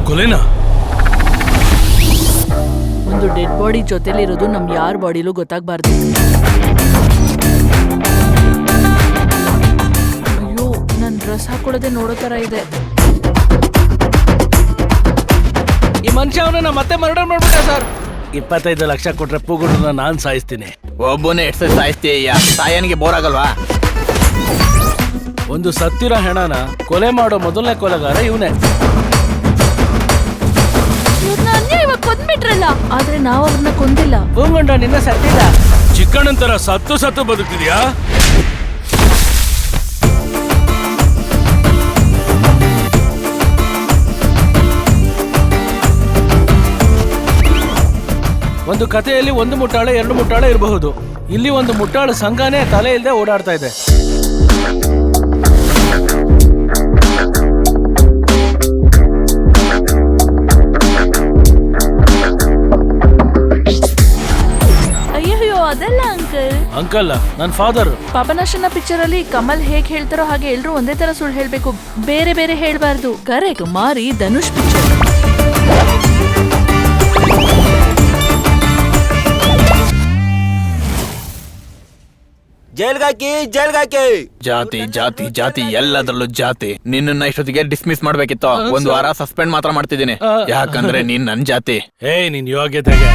ಕೊಲೆನಾ? ಒಂದು dead body ಜೊತೆಲಿರೋದು ನಮ್ ಯಾರ ಬಾಡಿಲೂ ಗೊತ್ತಾಗ್ಬಾರ್ದು. ಅಯ್ಯೋ, ನನ್ ಡ್ರೆಸ್ ಹಾಕೊಳ್ಳೋದೇ ನೋಡೋ ತರ ಇದೆ. ಈ ಮನುಷ್ಯ ಅವನನ್ನ ಮತ್ತೆ ಮರ್ಡರ್ ಮಾಡ್ಬಿಟ್ಟ ಸರ್. 25 ಲಕ್ಷ ಕೊಟ್ರೆ ಪೂಗುಂಡನ್ನ ನಾನ್ ಸಾಯಿಸ್ತೀನಿ. ಒಬ್ಬನೇ ಎಷ್ಟು ಸಾಯಿಸ್ತೀಯ? ಸಾಯನಿಗೆ ಬೋರ್ ಆಗಲ್ವಾ? ಒಂದು ಸತ್ತಿರೋ ಹೆಣನ ಕೊಲೆ ಮಾಡೋ ಮೊದಲನೇ ಕೊಲೆಗಾರ ಇವನೇ. ಇವ್ರನ್ನ ಅನ್ಯಾಯವಾಗಿ ಕೊಂದ್ಬಿಟ್ರಲ್ಲ, ಆದ್ರೆ ನಾವ್ ಅವ್ರನ್ನ ಕೊಂದಿಲ್ಲ. ಪೂಗುಂಡ ನಿನ್ನ ಸತ್ತಿಲ್ಲ. ಚಿಕ್ಕಣ್ಣನ್ ತರ ಸತ್ತು ಬದುಕ್ತಿದ್ಯಾ? ಒಂದು ಕಥೆಯಲ್ಲಿ ಒಂದು ಮುಟ್ಟಾಳೆ 2 ಮುಟ್ಟಾಳೆ ಇರಬಹುದು. ಇಲ್ಲಿ ಒಂದು ಮುಟ್ಟಾಳು ಸಂಘನೇ ತಲೆ ಇಲ್ಲದೆ ಓಡಾಡ್ತಾ ಇದೆ. ಅಯ್ಯೋ, ಅದಲ್ಲ ಅಂಕಲ್ ನನ್ನ ಫಾದರ್. ಪಾಪನಾಶನ ಪಿಕ್ಚರ್ ಅಲ್ಲಿ ಕಮಲ್ ಹೇಗ್ ಹೇಳ್ತಾರೋ ಹಾಗೆ ಎಲ್ರು ಒಂದೇ ತರ ಸುಳ್ಳು ಹೇಳ್ಬೇಕು, ಬೇರೆ ಬೇರೆ ಹೇಳ್ಬಾರ್ದು. ಕರೆಕ್ಟ್. ಮಾರಿ ಧನುಷ್ ಪಿಕ್ಚರ್. ಜೈಲ್ಗಾಕಿ ಜಾತಿ ಜಾತಿ ಜಾತಿ ಎಲ್ಲದರಲ್ಲೂ ಜಾತಿ. ನಿನ್ನ ಇಷ್ಟೊತ್ತಿಗೆ ಡಿಸ್ಮಿಸ್ ಮಾಡ್ಬೇಕಿತ್ತು. 1 ವಾರ ಸಸ್ಪೆಂಡ್ ಮಾತ್ರ ಮಾಡ್ತಿದ್ದೀನಿ, ಯಾಕಂದ್ರೆ ನೀನ್ ನನ್ ಜಾತಿ. ನಿನ್ ಯೋಗ್ಯತೆಗೆ